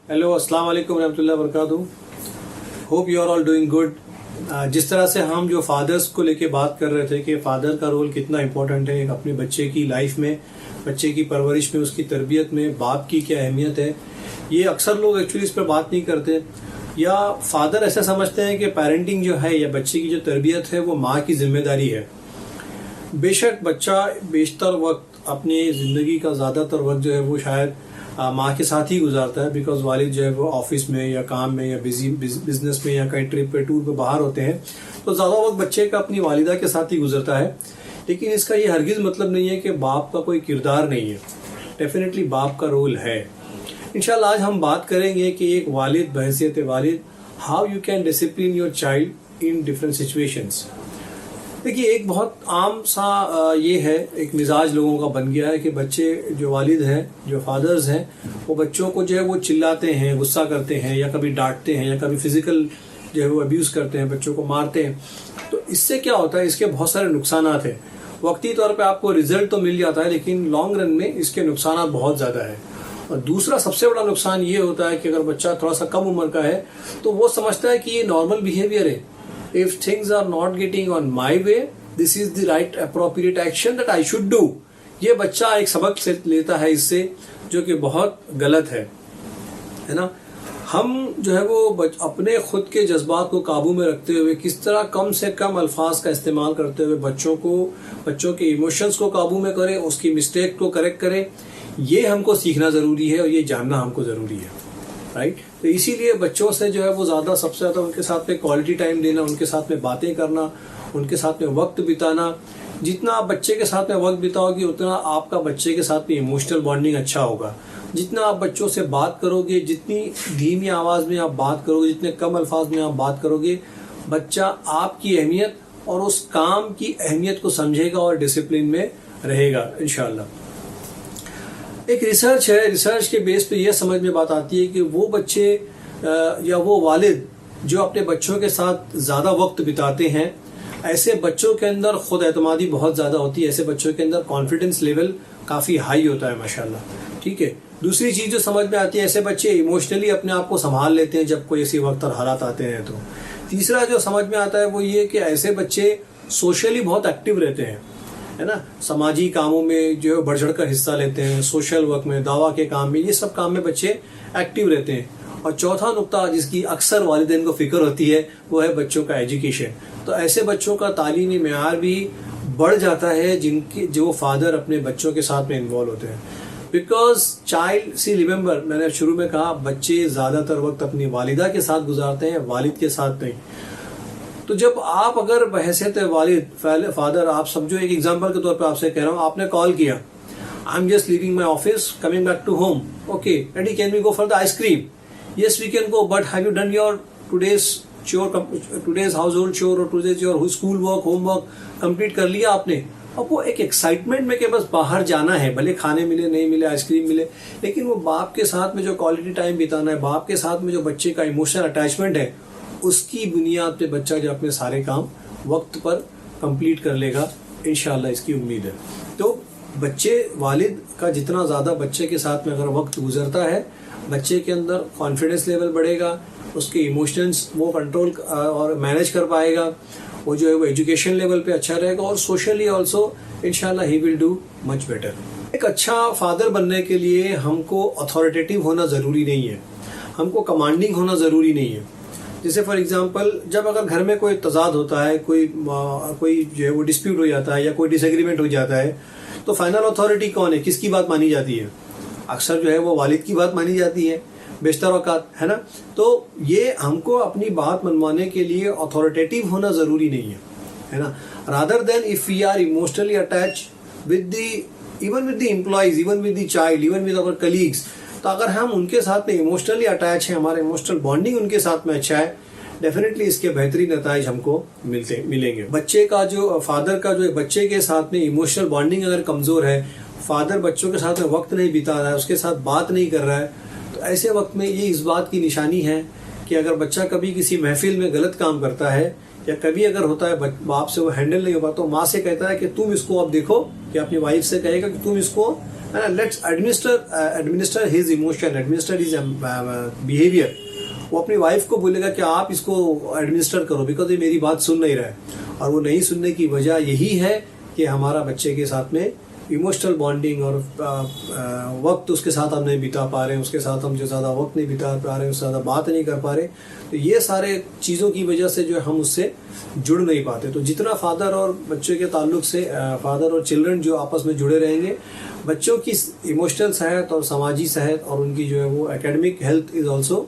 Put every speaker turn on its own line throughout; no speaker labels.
Hello, अस्सलाम वालेकुम रहमतुल्लाहि व बरकातहू। Hope you are all doing good. जिस तरह से हम जो फादर्स को लेके बात कर रहे थे कि फादर का रोल कितना इम्पोर्टेंट है अपने बच्चे की लाइफ में, बच्चे की परवरिश में, उसकी तरबियत में बाप की क्या अहमियत है, ये अक्सर लोग एक्चुअली इस पर बात नहीं करते, या फादर ऐसा समझते हैं कि पेरेंटिंग जो है या बच्चे की जो तरबियत है वो माँ की जिम्मेदारी है। बेशक बच्चा बेशतर वक्त अपनी ज़िंदगी का ज़्यादातर वक्त जो है वो शायद माँ के साथ ही गुजारता है, बिकॉज वालिद जो है वो ऑफिस में या काम में या बिजनेस में या कहीं ट्रिप पे टूर पे बाहर होते हैं, तो ज़्यादा वक्त बच्चे का अपनी वालिदा के साथ ही गुजरता है। लेकिन इसका ये हरगिज़ मतलब नहीं है कि बाप का कोई किरदार नहीं है। डेफिनेटली बाप का रोल है। इंशाल्लाह आज हम बात करेंगे कि एक वालिद बहैसियत वालिद how you can discipline your child in different situations. देखिए, एक बहुत आम सा ये है, एक मिजाज लोगों का बन गया है कि बच्चे जो वालिद हैं, जो फादर्स हैं, वो बच्चों को जो है वो चिल्लाते हैं, गुस्सा करते हैं, या कभी डांटते हैं, या कभी फिजिकल जो है वो अब्यूज़ करते हैं, बच्चों को मारते हैं। तो इससे क्या होता है, इसके बहुत सारे नुकसान हैं। वक्ती तौर पे आपको रिजल्ट तो मिल जाता है, लेकिन लॉन्ग रन में इसके नुकसान बहुत ज़्यादा है। और दूसरा सबसे बड़ा नुकसान ये होता है कि अगर बच्चा थोड़ा सा कम उम्र का है तो वो समझता है कि ये नॉर्मल बिहेवियर है। If things are not getting on my way, this is the right appropriate action that I should do. ये बच्चा एक सबक से लेता है इससे, जो कि बहुत गलत है ना। हम जो है वो अपने खुद के जज्बात को काबू में रखते हुए किस तरह कम से कम अल्फाज का इस्तेमाल करते हुए बच्चों के इमोशंस को काबू में करें, उसकी मिस्टेक को करेक्ट करें, ये हमको सीखना ज़रूरी है और ये जानना हमको ज़रूरी है, राइट। तो इसीलिए बच्चों से जो है वो सबसे ज़्यादा उनके साथ में क्वालिटी टाइम देना, उनके साथ में बातें करना, उनके साथ में वक्त बिताना। जितना आप बच्चे के साथ में वक्त बिताओगे उतना आपका बच्चे के साथ में इमोशनल बॉन्डिंग अच्छा होगा। जितना आप बच्चों से बात करोगे, जितनी धीमी आवाज़ में आप बात करोगे, जितने कम अल्फाज में आप बात करोगे, बच्चा आपकी अहमियत और उस काम की अहमियत को समझेगा और डिसिप्लिन में रहेगा इंशाल्लाह। एक रिसर्च है, रिसर्च के बेस पे यह समझ में बात आती है कि वो बच्चे या वो वालिद जो अपने बच्चों के साथ ज़्यादा वक्त बिताते हैं, ऐसे बच्चों के अंदर खुद एतमादी बहुत ज़्यादा होती है, ऐसे बच्चों के अंदर कॉन्फिडेंस लेवल काफ़ी हाई होता है माशाल्लाह, ठीक है। दूसरी चीज़ जो समझ में आती है, ऐसे बच्चे इमोशनली अपने आप को संभाल लेते हैं जब कोई ऐसी वक्त और हालात आते हैं। तो तीसरा जो समझ में आता है वो ये कि ऐसे बच्चे सोशली बहुत एक्टिव रहते हैं, है ना। समाजी कामों में जो है बढ़ चढ़ कर हिस्सा लेते हैं, सोशल वर्क में, दावा के काम में, ये सब काम में बच्चे एक्टिव रहते हैं। और चौथा नुक्ता जिसकी अक्सर वालिदैन को फिक्र होती है वो है बच्चों का एजुकेशन। तो ऐसे बच्चों का तालीमी मेयार भी बढ़ जाता है जो फादर अपने बच्चों के साथ में इन्वॉल्व होते हैं। बिकॉज चाइल्ड सी रिमेंबर, मैंने शुरू में कहा, बच्चे ज़्यादातर वक्त अपनी वालिदा के साथ गुजारते हैं, वालिद के साथ नहीं। तो जब आप अगर बहैसियत वालिद फादर, आप समझो, एक एग्जांपल के तौर पे आपसे कह रहा हूँ, आपने कॉल किया, I am just leaving my office, coming back to home, okay daddy can we go for the ice cream? Yes we can go, but have you done your today's household chore और today's your school work, homework complete कर लिया आपने? अब वो एक excitement में कि बस बाहर जाना है, भले खाने मिले नहीं मिले, आइसक्रीम मिले, लेकिन वो बाप के साथ में जो क्वालिटी टाइम बिताना है, बाप के साथ में जो बच्चे का इमोशनल अटैचमेंट है, उसकी बुनियाद पे बच्चा जो अपने सारे काम वक्त पर कंप्लीट कर लेगा इंशाल्लाह, इसकी उम्मीद है। तो बच्चे, वालिद का जितना ज़्यादा बच्चे के साथ में अगर वक्त गुजरता है, बच्चे के अंदर कॉन्फिडेंस लेवल बढ़ेगा, उसके इमोशंस वो कंट्रोल और मैनेज कर पाएगा, वो जो है वो एजुकेशन लेवल पे अच्छा रहेगा, और सोशली ऑल्सो इंशाल्लाह he will do much better. एक अच्छा फादर बनने के लिए हमको अथॉरिटेटिव होना ज़रूरी नहीं है, हमको कमांडिंग होना ज़रूरी नहीं है। जैसे फॉर एग्जांपल, जब अगर घर में कोई तजाद होता है, कोई जो है वो डिस्प्यूट हो जाता है या कोई डिसएग्रीमेंट हो जाता है, तो फाइनल अथॉरिटी कौन है, किसकी बात मानी जाती है? अक्सर जो है वो वालिद की बात मानी जाती है बेशतर औकात, है ना। तो ये हमको अपनी बात मनवाने के लिए अथॉरिटेटिव होना ज़रूरी नहीं है ना। Rather than if we are emotionally attach even with the employees, even with the child, even with our colleagues, तो अगर हम उनके साथ में इमोशनली अटैच हैं, हमारा इमोशनल बॉन्डिंग उनके साथ में अच्छा है, डेफिनेटली इसके बेहतरीन नताइज हमको मिलेंगे। बच्चे का जो फादर का जो बच्चे के साथ में इमोशनल बॉन्डिंग अगर कमज़ोर है, फादर बच्चों के साथ में वक्त नहीं बिता रहा है, उसके साथ बात नहीं कर रहा है, तो ऐसे वक्त में ये इस बात की निशानी है कि अगर बच्चा कभी किसी महफिल में गलत काम करता है या कभी अगर होता है बाप से वो हैंडल नहीं हो पाता तो माँ से कहता है कि तुम इसको अब देखो, कि अपनी वाइफ से कहेगा कि तुम इसको let's administer his emotion, administer his behaviour. वो अपनी वाइफ को बोलेगा कि आप इसको एडमिनिस्टर करो, बिकॉज ये मेरी बात सुन नहीं रहा है। और वो नहीं सुनने की वजह यही है कि हमारा बच्चे के साथ में इमोशनल बॉन्डिंग और वक्त उसके साथ हम नहीं बिता पा रहे हैं, उसके साथ हम जो ज़्यादा वक्त नहीं बिता पा रहे हैं, उससे ज़्यादा बात नहीं कर पा रहे। तो ये सारे चीज़ों की वजह से जो हम उससे जुड़ नहीं पाते। तो जितना फादर और बच्चे के ताल्लुक से फादर और चिल्ड्रन जो आपस में जुड़े रहेंगे, बच्चों की इमोशनल सेहत और समाजी सेहत और उनकी जो है वो academic health is also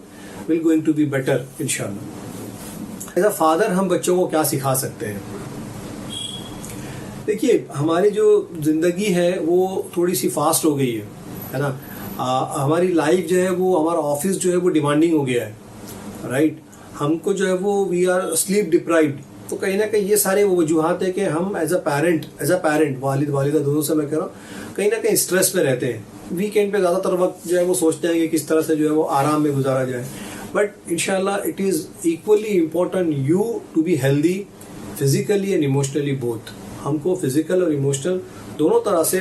will going to be better इंशाल्लाह। एज अ फादर हम बच्चों को क्या सिखा सकते हैं? देखिए, हमारी जो ज़िंदगी है वो थोड़ी सी फास्ट हो गई है ना। हमारी लाइफ जो है वो, हमारा ऑफिस जो है वो डिमांडिंग हो गया है, राइट। हमको जो है वो वी आर स्लीप डिप्राइव्ड। तो कहीं ना कहीं ये सारे वो वजूहत है कि हम एज अ पेरेंट वालिद वालिदा दोनों से मैं कह रहा हूँ, कहीं ना कहीं स्ट्रेस में रहते हैं। वीकेंड पे ज़्यादातर वक्त जो है वो सोचते हैं कि किस तरह से जो है वो आराम में गुजारा जाए। बट इंशाल्लाह it is equally important you to be healthy physically and emotionally both. हमको फिजिकल और इमोशनल दोनों तरह से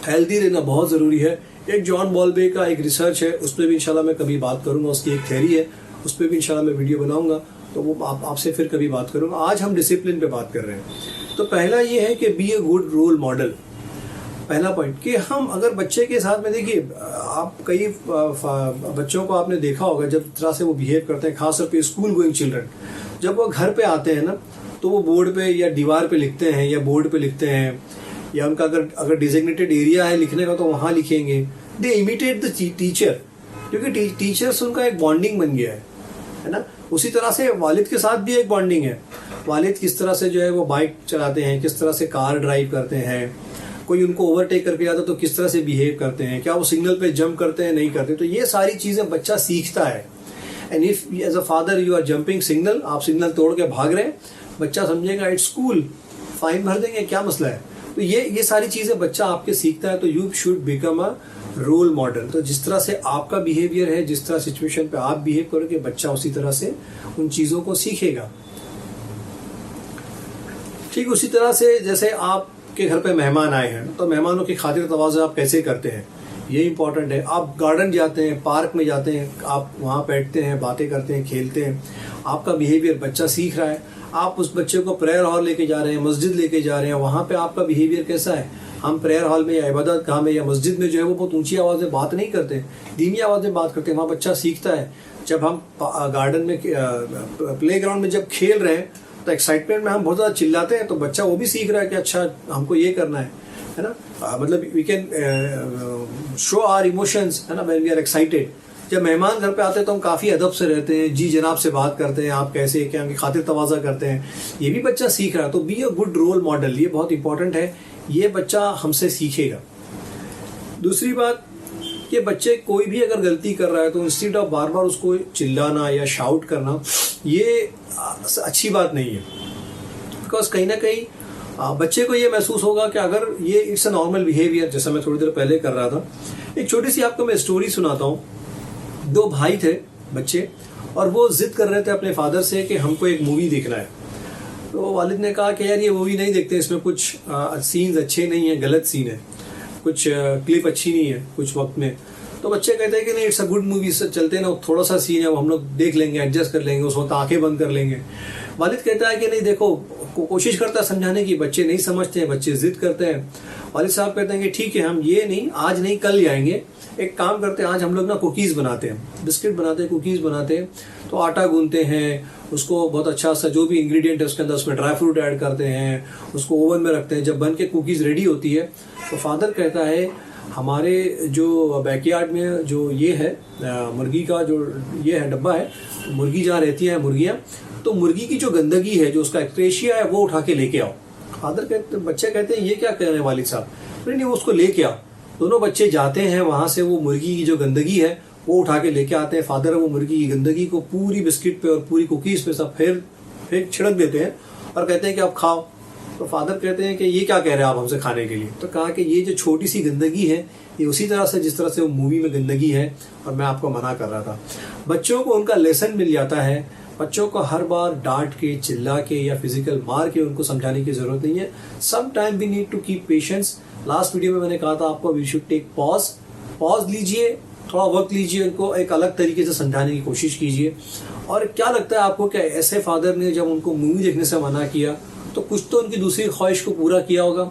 हेल्दी रहना बहुत ज़रूरी है। एक जॉन बॉल्बे का एक रिसर्च है, उस पर भी इंशाल्लाह मैं कभी बात करूंगा, उसकी एक थ्योरी है, उस पर भी इंशाल्लाह मैं वीडियो बनाऊंगा, तो वो आपसे फिर कभी बात करूंगा। आज हम डिसिप्लिन पे बात कर रहे हैं। तो पहला ये है कि be a good role model. पहला पॉइंट कि हम अगर बच्चे के साथ में, देखिए आप कई बच्चों को आपने देखा होगा जब तरह से वो बिहेव करते हैं, खासतौर पे स्कूल गोइंग चिल्ड्रन, जब वो घर पे आते हैं ना तो वो बोर्ड पे या दीवार पे लिखते हैं या बोर्ड पे लिखते हैं, या उनका अगर डिजिग्नेटेड एरिया है लिखने का तो वहाँ लिखेंगे। दे इमिटेट द टीचर, क्योंकि टीचर्स उनका एक बॉन्डिंग बन गया है ना। उसी तरह से वालिद के साथ भी एक बॉन्डिंग है। वालिद किस तरह से जो है वो बाइक चलाते हैं, किस तरह से कार ड्राइव करते हैं, कोई उनको ओवरटेक करके जाता तो किस तरह से बिहेव करते हैं, क्या वो सिग्नल पे जंप करते हैं, नहीं करते। तो ये सारी चीज़ें बच्चा सीखता है। And if as a father you are jumping signal, आप सिग्नल तोड़ के भाग रहे हैं, बच्चा समझेगा इट्स कूल, फाइन भर देंगे, क्या मसला है। तो ये सारी चीज़ें बच्चा आपके सीखता है। तो you should become a role model. तो जिस तरह से आपका बिहेवियर है, जिस तरह सिचुएशन पे आप बिहेव करोगे, बच्चा उसी तरह से उन चीज़ों को सीखेगा। ठीक उसी तरह से जैसे आपके घर पे मेहमान आए हैं तो मेहमानों की खातिर तवाज़ुन आप कैसे करते हैं, ये इंपॉर्टेंट है। आप गार्डन जाते हैं, पार्क में जाते हैं, आप वहाँ बैठते हैं, बातें करते हैं, खेलते हैं, आपका बिहेवियर बच्चा सीख रहा है। आप उस बच्चे को प्रेयर हॉल लेके जा रहे हैं, मस्जिद लेके जा रहे हैं, वहाँ पे आपका बिहेवियर कैसा है। हम प्रेयर हॉल में या इबादत गाह में या मस्जिद में जो है वो बहुत ऊंची आवाज़ में बात नहीं करते, धीमी आवाज़ में बात करते हैं, वहाँ बच्चा सीखता है। जब हम गार्डन में प्ले ग्राउंड में जब खेल रहे हैं तो एक्साइटमेंट में हम बहुत ज़्यादा चिल्लाते हैं, तो बच्चा वो भी सीख रहा है कि अच्छा हमको ये करना है ना। मतलब we can show our emotions, है ना, व्हेन वी आर एक्साइटेड। जब मेहमान घर पे आते हैं तो हम काफ़ी अदब से रहते हैं, जी जनाब से बात करते हैं, आप कैसे, क्या उनकी खातिर तवाज़ा करते हैं, ये भी बच्चा सीख रहा है। तो be a good role model, ये बहुत इंपॉर्टेंट है, ये बच्चा हमसे सीखेगा। दूसरी बात कि बच्चे कोई भी अगर गलती कर रहा है तो इंस्टेड ऑफ बार बार उसको चिल्लाना या शाउट करना, ये अच्छी बात नहीं है। बिकॉज कहीं ना कहीं बच्चे को ये महसूस होगा कि अगर ये इट्स अ नॉर्मल बिहेवियर, जैसा मैं थोड़ी देर पहले कर रहा था। एक छोटी सी आपको मैं स्टोरी सुनाता हूँ। दो भाई थे बच्चे, और वो जिद कर रहे थे अपने फादर से कि हमको एक मूवी देखना है। तो वालिद ने कहा कि यार ये मूवी नहीं देखते, इसमें कुछ सीन्स अच्छे नहीं है, गलत सीन है, कुछ क्लिप अच्छी नहीं है कुछ वक्त में। तो बच्चे कहते हैं कि नहीं, इट्स अ गुड मूवी, चलते ना, थोड़ा सा सीन है वो हम लोग देख लेंगे, एडजस्ट कर लेंगे, उस वक्त आंखें बंद कर लेंगे। वालिद कहता है कि नहीं देखो, कोशिश करता है समझाने की, बच्चे नहीं समझते हैं, बच्चे जिद करते हैं। वालिद साहब कहते हैं कि ठीक है, हम ये नहीं, आज नहीं कल जाएंगे, एक काम करते हैं, आज हम लोग ना कुकीज़ बनाते हैं, बिस्किट बनाते हैं, कुकीज़ बनाते हैं। तो आटा गूंथते हैं, उसको बहुत अच्छा सा जो भी इंग्रेडिएंट है उसके अंदर, उसमें ड्राई फ्रूट ऐड करते हैं, उसको ओवन में रखते हैं। जब बन के कुकीज़ रेडी होती है तो फादर कहता है हमारे जो बैकयार्ड में जो ये है मुर्गी का जो ये है डब्बा है, मुर्गी जहाँ रहती है मुर्गियाँ, तो मुर्गी की जो गंदगी है, जो उसका एक्ट्रेशिया है, वो उठा के लेके आओ। फादर कहते, बच्चे कहते हैं ये क्या कह रहे हैं वालिद साहब, नहीं वो उसको लेके आओ। दोनों बच्चे जाते हैं, वहाँ से वो मुर्गी की जो गंदगी है वो उठा के लेके आते हैं। फादर वो मुर्गी की गंदगी को पूरी बिस्किट पे और पूरी कुकीज़ पे सब फिर छिड़क देते हैं और कहते हैं कि आप खाओ। तो फादर कहते हैं कि ये क्या कह रहे हैं आप हमसे खाने के लिए। तो कहा कि ये जो छोटी सी गंदगी है ये उसी तरह से जिस तरह से वो मूवी में गंदगी है और मैं आपको मना कर रहा था। बच्चों को उनका लेसन मिल जाता है बच्चों को हर बार डांट के, चिल्ला के या फिजिकल मार के उनको समझाने की जरूरत नहीं है. Some time we need to keep patience. Last video में मैंने कहा था आपको, वी शुड टेक पॉज लीजिए, थोड़ा वक्त लीजिए, उनको एक अलग तरीके से समझाने की कोशिश कीजिए. और क्या लगता है आपको कि ऐसे फादर ने जब उनको मूवी देखने से मना किया तो कुछ तो उनकी दूसरी ख्वाहिश को पूरा किया होगा.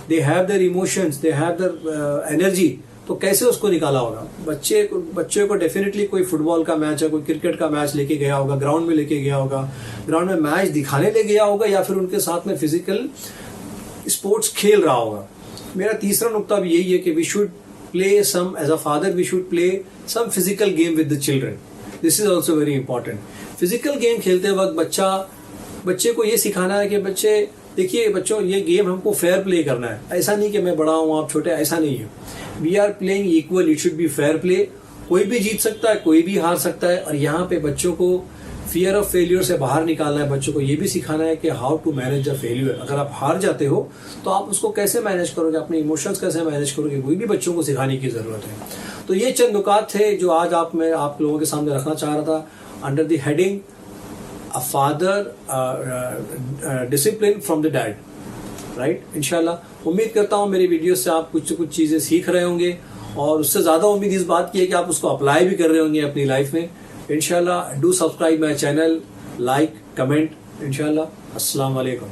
They have their emotions, they have their energy, तो कैसे उसको निकाला होगा. बच्चे को डेफिनेटली कोई फुटबॉल का मैच है, कोई क्रिकेट का मैच लेके गया होगा, ग्राउंड में लेके गया होगा, ग्राउंड में मैच दिखाने ले गया होगा, या फिर उनके साथ में फिजिकल स्पोर्ट्स खेल रहा होगा. मेरा तीसरा नुक्ता भी यही है कि we should play some, as a father we should play some physical game with the children. This is also very important. Physical game खेलते वक्त बच्चे को ये सिखाना है कि देखिए बच्चों, ये गेम हमको फेयर प्ले करना है. ऐसा नहीं कि मैं बड़ा हूं आप छोटे, ऐसा नहीं है. We are playing equal, it should be fair play. कोई भी जीत सकता है, कोई भी हार सकता है. और यहाँ पे बच्चों को फियर ऑफ फेलियर से बाहर निकालना है. बच्चों को ये भी सिखाना है कि how to manage the failure. अगर आप हार जाते हो तो आप उसको कैसे मैनेज करोगे, अपने इमोशंस कैसे मैनेज करोगे, वही भी बच्चों को सिखाने की जरूरत है. तो ये चंद नुकात थे जो आज मैं आप लोगों के सामने रखना चाह रहा था, under the heading a father discipline from the dad. Right. इंशाल्लाह उम्मीद करता हूँ मेरी वीडियो से आप कुछ चीजें सीख रहे होंगे, और उससे ज्यादा उम्मीद इस बात की है कि आप उसको अप्लाई भी कर रहे होंगे अपनी लाइफ में. इंशाल्लाह do subscribe my channel, like, comment. इंशाल्लाह. अस्सलाम वालेकुम.